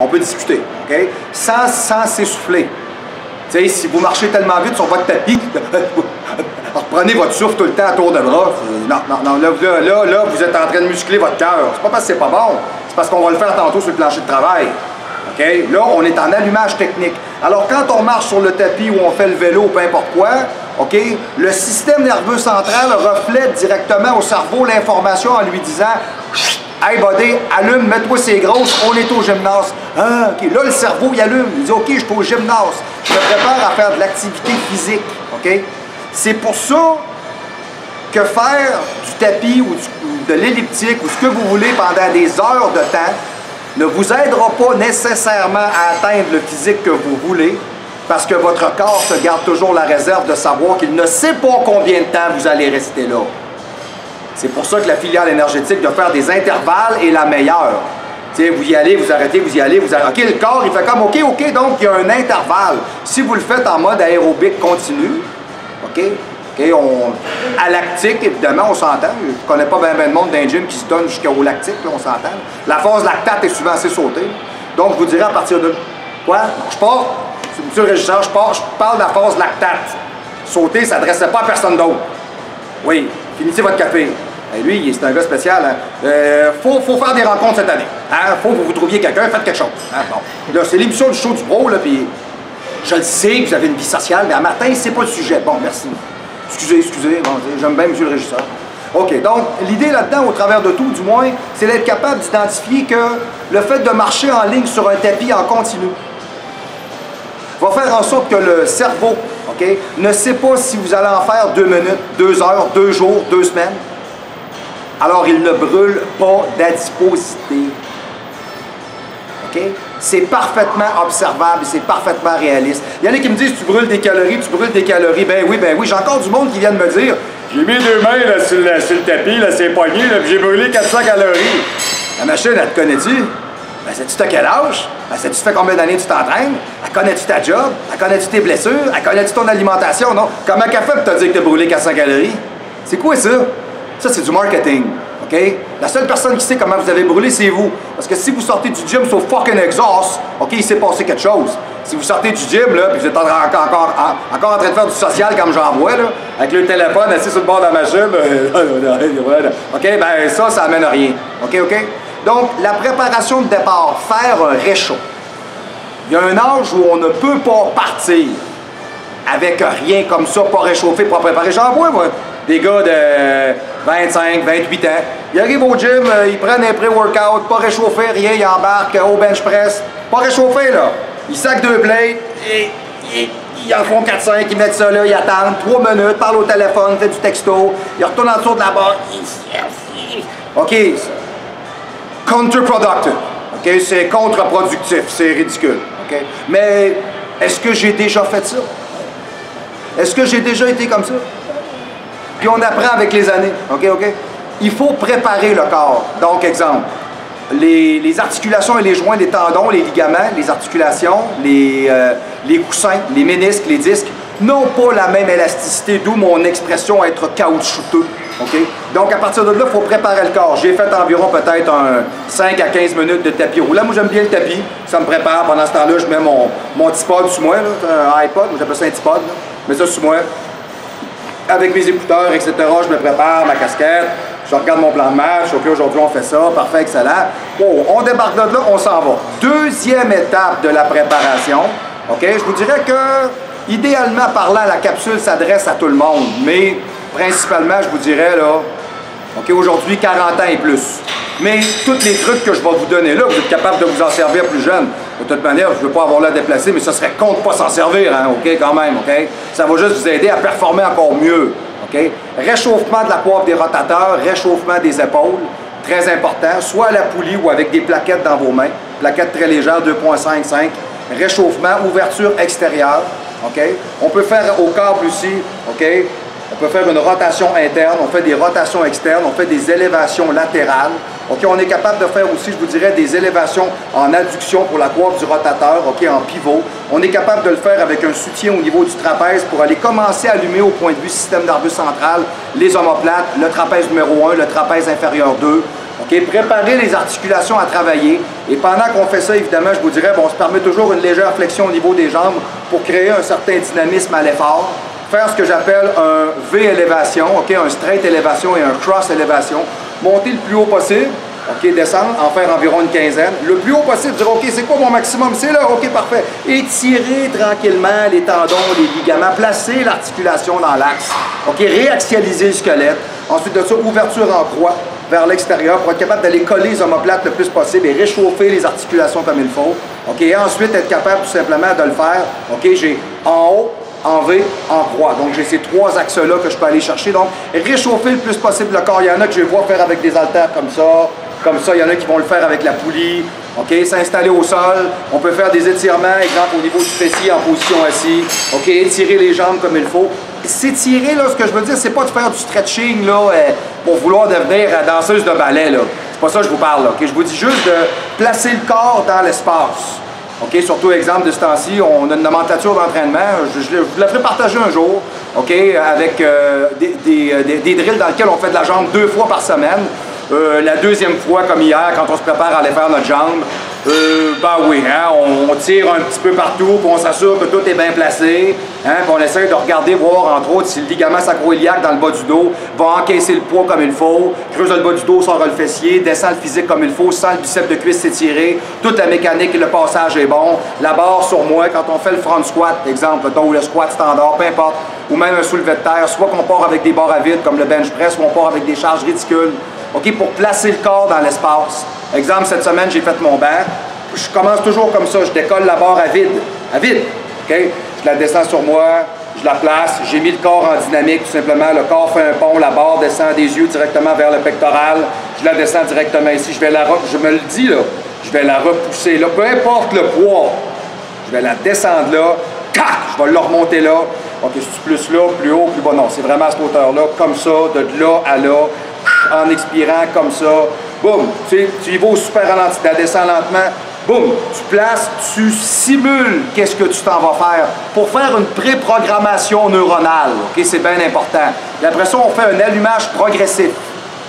On peut discuter, OK? Sans s'essouffler. Tu sais, si vous marchez tellement vite sur votre tapis, reprenez votre souffle tout le temps à tour de bras. Non, là, vous êtes en train de muscler votre cœur. C'est pas parce que c'est pas bon, c'est parce qu'on va le faire tantôt sur le plancher de travail. OK? Là, on est en allumage technique. Alors, quand on marche sur le tapis ou on fait le vélo, peu importe quoi, OK? Le système nerveux central reflète directement au cerveau l'information en lui disant « Hey, buddy, allume, mets-toi ces grosses, on est au gymnase. » Ah, OK. Là, le cerveau, il allume. Il dit « OK, je suis au gymnase. Je me prépare à faire de l'activité physique. » OK? C'est pour ça que faire du tapis ou de l'elliptique ou ce que vous voulez pendant des heures de temps ne vous aidera pas nécessairement à atteindre le physique que vous voulez, parce que votre corps se garde toujours la réserve de savoir qu'il ne sait pas combien de temps vous allez rester là. C'est pour ça que la filiale énergétique de faire des intervalles est la meilleure. T'sais, vous y allez, vous arrêtez, vous y allez, vous arrêtez. OK, le corps, il fait comme OK, donc il y a un intervalle. Si vous le faites en mode aérobique continu, OK, à lactique, évidemment, on s'entend. Je ne connais pas bien de monde d'un gym qui se donne jusqu'au lactique, là, on s'entend. La phase lactate est souvent assez sautée. Donc, je vous dirais à partir de... Quoi? Je pars, monsieur le régisseur, je parle de la phase lactate. Sauter, ça ne s'adressait pas à personne d'autre. Oui, finissez votre café. Et lui, c'est un gars spécial. Hein? Faut faire des rencontres cette année. Hein? Faut que vous trouviez quelqu'un, faites quelque chose. Hein? Bon. Là, c'est l'émission du show du pro, là, puis je le sais que vous avez une vie sociale, mais à matin, c'est pas le sujet. Bon, merci. Excusez, bon, j'aime bien monsieur le régisseur. OK, donc l'idée là-dedans, au travers de tout, du moins, c'est d'être capable d'identifier que le fait de marcher en ligne sur un tapis en continu va faire en sorte que le cerveau, OK, ne sait pas si vous allez en faire 2 minutes, 2 heures, 2 jours, 2 semaines. Alors, il ne brûle pas d'adiposité. OK? C'est parfaitement observable, c'est parfaitement réaliste. Il y en a qui me disent, tu brûles des calories. Ben oui, j'ai encore du monde qui vient de me dire, j'ai mis 2 mains là, sur le tapis, là, c'est poigné, puis j'ai brûlé 400 calories. La machine, elle te connaît-tu? Ben, sais-tu à quel âge? Ben, sais-tu fait combien d'années tu t'entraînes? Elle connaît-tu ta job? Elle connaît-tu tes blessures? Elle connaît-tu ton alimentation? Non? Comment qu'elle fait pour te dire que tu as brûlé 400 calories? C'est quoi ça? Ça, c'est du marketing. OK? La seule personne qui sait comment vous avez brûlé, c'est vous. Parce que si vous sortez du gym sur fucking exhaust, OK, il s'est passé quelque chose. Si vous sortez du gym, là, puis vous êtes encore en train de faire du social comme j'en vois, là, avec le téléphone assis sur le bord de la machine, OK, ben ça amène à rien. OK? Donc, la préparation de départ, faire un réchaud. Il y a un âge où on ne peut pas partir avec rien comme ça, pas réchauffé, pas préparé. J'en vois, moi, des gars de 25, 28 ans. Ils arrivent au gym, ils prennent un pré-workout, pas réchauffé, rien, ils embarquent au bench press. Pas réchauffé, là. Ils sacent 2 plates, et ils en font 4-5, ils mettent ça là, ils attendent 3 minutes, parlent au téléphone, fait du texto, ils retournent en dessous de la barre. OK. Counterproductive. OK? C'est contre-productif, c'est ridicule. OK? Mais est-ce que j'ai déjà fait ça? Est-ce que j'ai déjà été comme ça? Puis on apprend avec les années. OK? Il faut préparer le corps. Donc, exemple, les articulations et les joints, les tendons, les ligaments, les articulations, les coussins, les ménisques, les disques, n'ont pas la même élasticité, d'où mon expression être caoutchouteux. OK? Donc, à partir de là, il faut préparer le corps. J'ai fait environ peut-être 5 à 15 minutes de tapis roulant. Moi, j'aime bien le tapis. Ça me prépare. Pendant ce temps-là, je mets mon tripod sous moi, là, un iPod, j'appelle ça un tripod. Je mets ça sous moi. Avec mes écouteurs, etc., je me prépare, ma casquette. Je regarde mon plan de match. OK, aujourd'hui, on fait ça. Parfait, excellent. Oh, on débarque de là, on s'en va. Deuxième étape de la préparation. OK? Je vous dirais que, idéalement parlant, la capsule s'adresse à tout le monde. Mais principalement, je vous dirais, là, OK, aujourd'hui, 40 ans et plus. Mais tous les trucs que je vais vous donner là, vous êtes capable de vous en servir plus jeune. De toute manière, je ne veux pas avoir l'air déplacé, mais ça serait con de ne pas s'en servir, hein, OK, quand même, OK? Ça va juste vous aider à performer encore mieux, OK? Réchauffement de la coiffe des rotateurs, réchauffement des épaules, très important, soit à la poulie ou avec des plaquettes dans vos mains, plaquettes très légères, 2.5. Réchauffement, ouverture extérieure, OK? On peut faire au câble aussi, OK? On peut faire une rotation interne, on fait des rotations externes, on fait des élévations latérales. OK, on est capable de faire aussi, je vous dirais, des élévations en adduction pour la coiffe du rotateur, OK, en pivot. On est capable de le faire avec un soutien au niveau du trapèze pour aller commencer à allumer au point de vue système nerveux central, les omoplates, le trapèze numéro 1, le trapèze inférieur 2. OK? Préparer les articulations à travailler. Et pendant qu'on fait ça, évidemment, je vous dirais, bon, on se permet toujours une légère flexion au niveau des jambes pour créer un certain dynamisme à l'effort. Faire ce que j'appelle un V-élévation, OK? Un straight élévation et un cross élévation. Monter le plus haut possible. OK, descendre, en faire environ une quinzaine. Le plus haut possible, dire, OK, c'est quoi mon maximum? C'est là, OK, parfait. Étirer tranquillement les tendons, les ligaments, placer l'articulation dans l'axe. OK, réaxialiser le squelette. Ensuite de ça, ouverture en croix vers l'extérieur pour être capable d'aller coller les omoplates le plus possible et réchauffer les articulations comme il faut. OK, et ensuite être capable tout simplement de le faire. OK, j'ai en haut, en V, en croix. Donc, j'ai ces trois axes-là que je peux aller chercher. Donc, réchauffer le plus possible le corps. Il y en a que je vais voir faire avec des haltères comme ça. Comme ça, il y en a qui vont le faire avec la poulie. OK, s'installer au sol. On peut faire des étirements, exemple au niveau du fessier en position assise. OK, étirer les jambes comme il faut. S'étirer, là, ce que je veux dire, c'est pas de faire du stretching, là, pour vouloir devenir danseuse de ballet, là. C'est pas ça que je vous parle, là. OK, je vous dis juste de placer le corps dans l'espace. OK, surtout, exemple, de ce temps-ci, on a une nomenclature d'entraînement. Je vous la ferai partager un jour, OK, avec des drills dans lesquels on fait de la jambe 2 fois par semaine. La deuxième fois, comme hier, quand on se prépare à aller faire notre jambe, ben oui, hein, on tire un petit peu partout, puis on s'assure que tout est bien placé, hein, puis on essaie de regarder, voir entre autres si le ligament sacro-iliaque dans le bas du dos va encaisser le poids comme il faut, creuse le bas du dos, sort le fessier, descend le physique comme il faut, sent le biceps de cuisse s'étirer, toute la mécanique et le passage est bon, la barre sur moi, quand on fait le front squat, exemple, ou le squat standard, peu importe, ou même un soulevé de terre, soit qu'on part avec des barres à vide comme le bench press, ou on part avec des charges ridicules, OK, pour placer le corps dans l'espace. Exemple, cette semaine, j'ai fait mon banc. Je commence toujours comme ça. Je décolle la barre à vide. À vide. OK? Je la descends sur moi. Je la place. J'ai mis le corps en dynamique, tout simplement. Le corps fait un pont. La barre descend des yeux directement vers le pectoral. Je la descends directement ici. Je me le dis, là. Je vais la repousser là. Peu importe le poids. Je vais la descendre là. Tac! Je vais la remonter là. OK, je suis plus là, plus haut, plus bas. Non, c'est vraiment à cette hauteur-là. Comme ça, de là à là. En expirant comme ça, boum, tu y vas au super ralenti, tu la descends lentement, boum, tu places, tu simules qu'est-ce que tu t'en vas faire pour faire une pré-programmation neuronale, OK, c'est bien important. Et après ça, on fait un allumage progressif,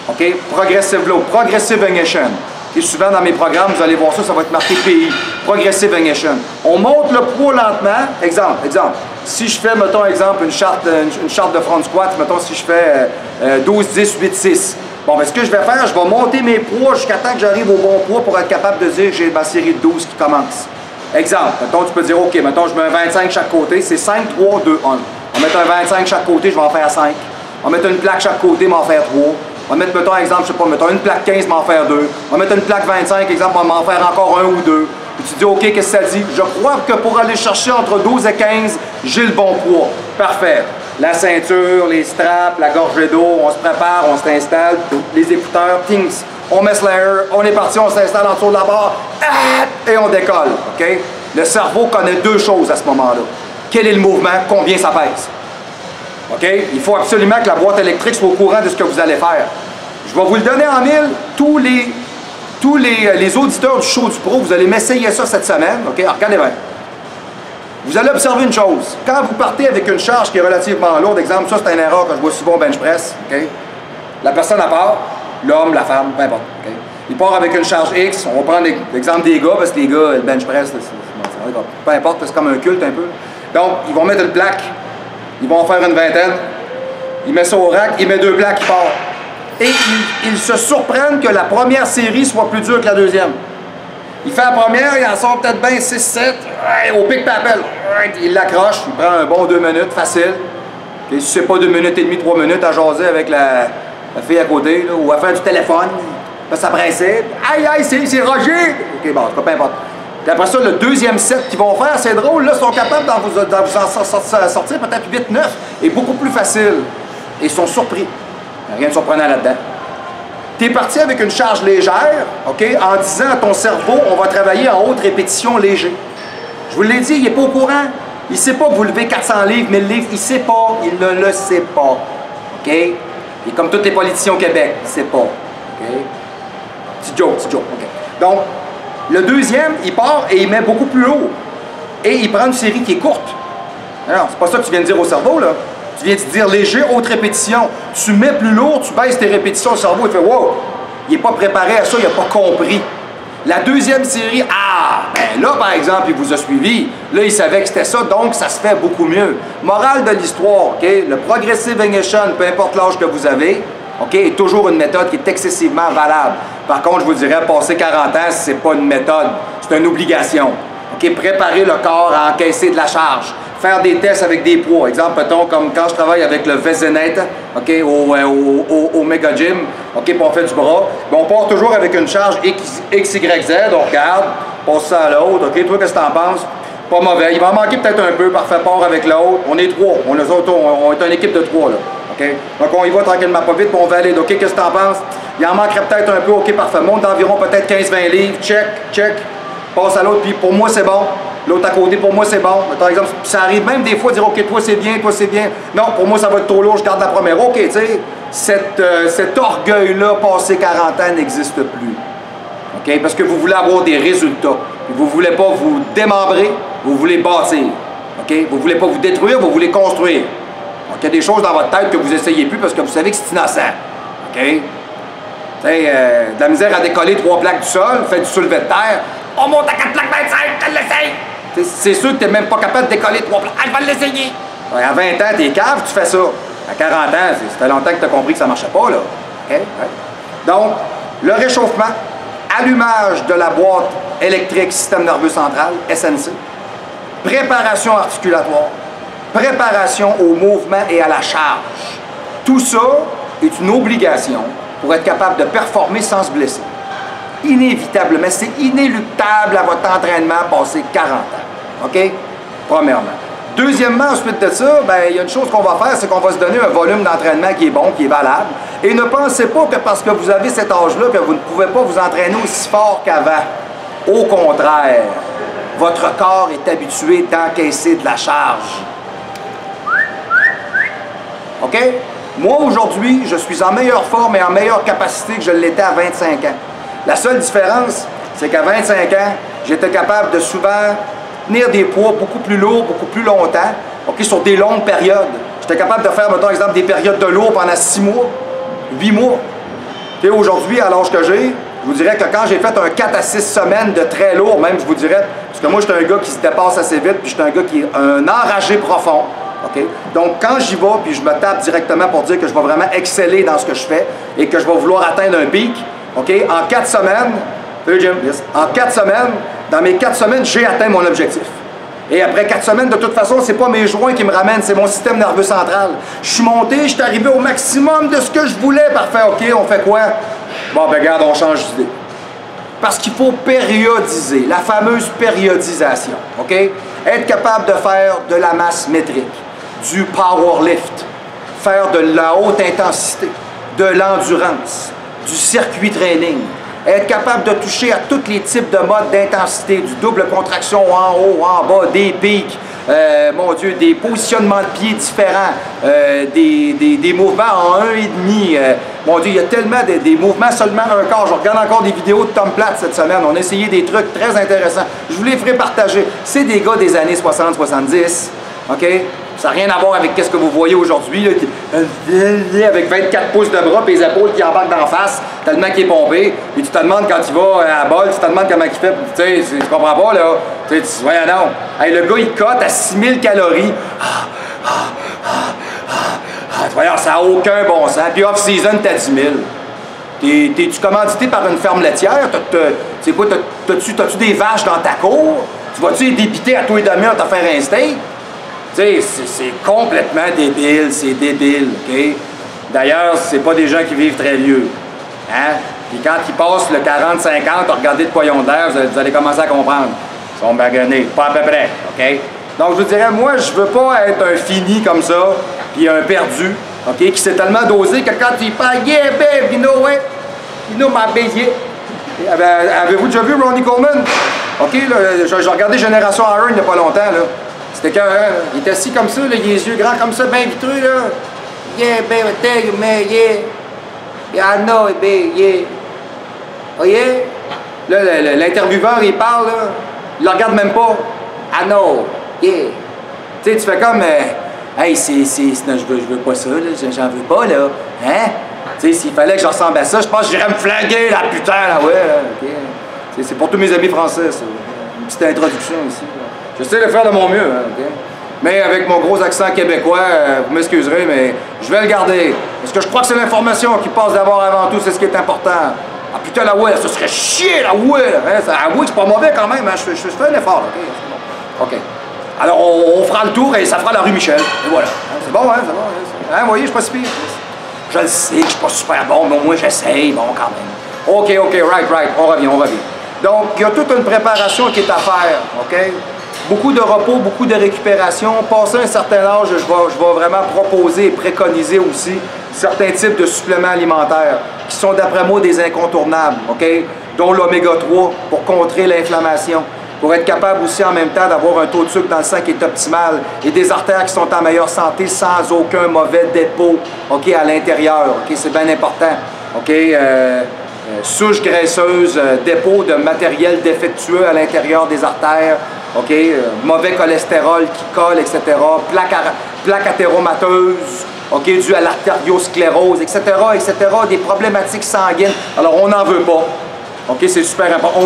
OK, progressive low, progressive ignition. Et souvent dans mes programmes, vous allez voir ça, ça va être marqué PI, progressive ignition. On monte le poids lentement, exemple, si je fais, mettons, exemple, une charte de front squat, mettons, si je fais 12, 10, 8, 6. Bon, ben, ce que je vais faire, je vais monter mes poids jusqu'à temps que j'arrive au bon poids pour être capable de dire que j'ai ma série de 12 qui commence. Exemple, mettons, tu peux dire, OK, mettons, je mets un 25 chaque côté, c'est 5, 3, 2, 1. On va mettre un 25 chaque côté, je vais en faire 5. On va mettre une plaque chaque côté, je vais en faire 3. On va mettre, mettons, exemple, je sais pas, mettons une plaque 15, je vais en faire 2. On va mettre une plaque 25, exemple, on va en faire encore 1 ou 2. Puis tu dis, OK, qu'est-ce que ça dit? Je crois que pour aller chercher entre 12 et 15, j'ai le bon poids. Parfait. La ceinture, les straps, la gorgée d'eau, on se prépare, on s'installe, les écouteurs, tings. On met Slayer, on est parti, on s'installe en dessous de la barre, et on décolle. OK? Le cerveau connaît deux choses à ce moment-là. Quel est le mouvement? Combien ça pèse? OK? Il faut absolument que la boîte électrique soit au courant de ce que vous allez faire. Je vais vous le donner en mille. Tous les auditeurs du show du pro, vous allez m'essayer ça cette semaine. OK? Alors, regardez bien. Vous allez observer une chose. Quand vous partez avec une charge qui est relativement lourde, exemple, ça c'est une erreur que je vois souvent au bench press. OK? La personne à part, l'homme, la femme, peu importe. OK? Il part avec une charge X. On va prendre l'exemple des gars, parce que les gars, le bench press, peu importe, c'est comme un culte un peu. Donc, ils vont mettre une plaque. Ils vont en faire une vingtaine. Il met ça au rack, il met 2 plaques, il part. Et ils se surprennent que la première série soit plus dure que la deuxième. Il fait la première, il en sort peut-être bien 6-7, au pic-papel. Il l'accroche, il prend un bon 2 minutes, facile. Okay, si c'est pas 2 minutes et demie, 3 minutes à jaser avec la fille à côté, là, ou à faire du téléphone, ça s'apprécie. Aïe, c'est Roger! OK, bon, peu importe. Puis après ça, le deuxième set qu'ils vont faire, c'est drôle, là, ils sont capables d'en vous en sortir peut-être 8-9, et beaucoup plus facile. Et ils sont surpris. Il n'y a rien de surprenant là-dedans. Tu es parti avec une charge légère, OK, en disant à ton cerveau, on va travailler en haute répétition léger. Je vous l'ai dit, il n'est pas au courant. Il ne sait pas que vous levez 400 livres, 1000 livres. Il ne sait pas. Il ne le sait pas. OK? Et comme tous les politiciens au Québec, il ne sait pas. OK? Petit joke, OK. Donc, le deuxième, il part et il met beaucoup plus haut. Et il prend une série qui est courte. Alors, c'est pas ça que tu viens de dire au cerveau, là. Tu viens de dire léger, haute répétition. Tu mets plus lourd, tu baisses tes répétitions, le cerveau, il fait wow! il n'est pas préparé à ça, il n'a pas compris. La deuxième série, ben là, par exemple, il vous a suivi. Là, il savait que c'était ça, donc ça se fait beaucoup mieux. Morale de l'histoire, OK? Le Progressive Ignition, peu importe l'âge que vous avez, OK, est toujours une méthode qui est excessivement valable. Par contre, je vous dirais, passer 40 ans, c'est pas une méthode, c'est une obligation. OK? Préparer le corps à encaisser de la charge. Faire des tests avec des poids. Exemple, mettons, comme quand je travaille avec le Vezenet, OK, au Mega Gym, OK, puis on fait du bras, bien, on part toujours avec une charge XYZ, on regarde, passe ça à l'autre, OK, toi, qu'est-ce que t'en penses? Pas mauvais. Il va en manquer peut-être un peu, parfait, part avec l'autre. On est trois, on est une équipe de trois, là, OK? Donc, on y va tranquillement, pas vite, puis on valide, OK, qu'est-ce que t'en penses? Il en manquerait peut-être un peu, OK, parfait, monte d'environ peut-être 15-20 livres, check, passe à l'autre, puis pour moi, c'est bon. L'autre à côté, pour moi, c'est bon. Par exemple, ça arrive même des fois de dire, OK, toi, c'est bien, toi, c'est bien. Non, pour moi, ça va être trop lourd, je garde la première. OK, tu sais, cet orgueil-là, passé 40 ans, n'existe plus. OK? Parce que vous voulez avoir des résultats. Vous ne voulez pas vous démembrer, vous voulez bâtir. OK? Vous ne voulez pas vous détruire, vous voulez construire. Donc, il y a des choses dans votre tête que vous n'essayez plus parce que vous savez que c'est innocent. OK? Tu sais, de la misère à décoller 3 plaques du sol, fait du soulevé de terre. On monte à 4 plaques 25, je l'essaye! C'est sûr que tu n'es même pas capable de décoller 3 plaques. Je vais l'essayer! Ouais, à 20 ans, t'es cave, tu fais ça. À 40 ans, ça fait longtemps que tu as compris que ça ne marchait pas, là. OK? Ouais. Donc, le réchauffement, allumage de la boîte électrique système nerveux central, SNC, préparation articulatoire, préparation au mouvement et à la charge. Tout ça est une obligation pour être capable de performer sans se blesser. Inévitablement, c'est inéluctable à votre entraînement passé 40 ans. OK? Premièrement. Deuxièmement, ensuite de ça, ben, il y a une chose qu'on va faire, c'est qu'on va se donner un volume d'entraînement qui est bon, qui est valable. Et ne pensez pas que parce que vous avez cet âge-là, que vous ne pouvez pas vous entraîner aussi fort qu'avant. Au contraire, votre corps est habitué d'encaisser de la charge. OK? Moi, aujourd'hui, je suis en meilleure forme et en meilleure capacité que je l'étais à 25 ans. La seule différence, c'est qu'à 25 ans, j'étais capable de souvent tenir des poids beaucoup plus lourds, beaucoup plus longtemps, OK, sur des longues périodes. J'étais capable de faire, mettons, exemple, des périodes de lourd pendant 6 mois, 8 mois. Et aujourd'hui, à l'âge que j'ai, je vous dirais que quand j'ai fait un 4 à 6 semaines de très lourd, même, je vous dirais, parce que moi, j'étais un gars qui se dépasse assez vite, puis j'étais un gars qui est un enragé profond. Okay? Donc, quand j'y vais, puis je me tape directement pour dire que je vais vraiment exceller dans ce que je fais et que je vais vouloir atteindre un pic, OK? En 4 semaines, en 4 semaines, dans mes 4 semaines, j'ai atteint mon objectif. Et après 4 semaines, de toute façon, c'est pas mes joints qui me ramènent, c'est mon système nerveux central. Je suis monté, je suis arrivé au maximum de ce que je voulais. Parfait, OK, on fait quoi? Bon, ben regarde, on change d'idée. Parce qu'il faut périodiser, la fameuse périodisation, OK? Être capable de faire de la masse métrique, du powerlift, faire de la haute intensité, de l'endurance, du circuit training, être capable de toucher à tous les types de modes d'intensité, du double contraction en haut, en bas, des pics, mon Dieu, des positionnements de pieds différents, des mouvements en 1,5. Mon Dieu, il y a tellement des mouvements seulement un quart. Je regarde encore des vidéos de Tom Platt cette semaine. On a essayé des trucs très intéressants. Je vous les ferai partager. C'est des gars des années 60-70, OK? Ça n'a rien à voir avec ce que vous voyez aujourd'hui, avec 24 pouces de bras et les épaules qui embarquent d'en face, tellement qu'il est pompé. Puis tu te demandes quand il va à la balle, tu te demandes comment il fait. Tu sais, tu comprends pas, là. Tu sais, voyons non. Hey, le gars, il cote à 6000 calories. Voyons, ça n'a aucun bon sens. Puis off-season, t'as 10 000. T'es-tu commandité par une ferme laitière? Tu sais quoi, t'as-tu des vaches dans ta cour? Tu vas-tu les débiter à tous les demi-heures te faire un steak? Tu sais, c'est complètement débile, c'est débile, OK? D'ailleurs, c'est pas des gens qui vivent très vieux, hein? Puis quand ils passent le 40-50, regardez de poillon d'air, vous allez commencer à comprendre. Ils sont bagonés, pas à peu près, OK? Donc, je vous dirais, moi, je veux pas être un fini comme ça, puis un perdu, OK? Qui s'est tellement dosé que quand il parle, yeah, babe, you know what? You know my baby. Avez-vous déjà vu Ronnie Coleman? OK, là, j'ai regardé Génération Iron il y a pas longtemps, là. C'était quand il était assis comme ça, là, il a les yeux grands comme ça, bien vitreux, là. Yeah, baby, I tell you, man, yeah. Yeah, I know it, baby, yeah. Oh, yeah? Là, l'intervieweur, il parle, là. Il le regarde même pas. I know, yeah. Tu sais, tu fais comme, hey, non, je veux pas ça, là, j'en veux pas, là. Hein? Tu sais, s'il fallait que je ressemble à ça, je pense que j'irais me flinguer, la putain, là, ouais, là, OK. C'est pour tous mes amis français, ça. Une petite introduction ici. Là. J'essaie de faire de mon mieux, hein, OK? Mais avec mon gros accent québécois, vous m'excuserez, mais je vais le garder. Parce que je crois que c'est l'information qui passe d'abord avant tout, c'est ce qui est important. Ah putain, la ouais, ça serait chier, la ouais! Hein? La ouais, c'est pas mauvais quand même, hein? Je fais un effort, OK? OK. Alors, on fera le tour et ça fera la rue Michel. Et voilà. C'est bon, hein? C'est bon. Hein? Vous voyez, je suis pas si pire. Je le sais que je suis pas super bon, mais au moins j'essaye, bon, quand même. OK, right. On revient. Donc, il y a toute une préparation qui est à faire, OK? Beaucoup de repos, beaucoup de récupération. Passé un certain âge, je vais vraiment proposer et préconiser aussi certains types de suppléments alimentaires qui sont d'après moi des incontournables, OK? Dont l'oméga 3 pour contrer l'inflammation, pour être capable aussi en même temps d'avoir un taux de sucre dans le sang qui est optimal et des artères qui sont en meilleure santé sans aucun mauvais dépôt, OK, à l'intérieur, OK? C'est bien important, OK? Souche graisseuse, dépôt de matériel défectueux à l'intérieur des artères, OK? Mauvais cholestérol qui colle, etc. Plaque athéromateuse, OK? Due à l'artériosclérose, etc., etc. Des problématiques sanguines. Alors, on n'en veut pas. OK? C'est super important.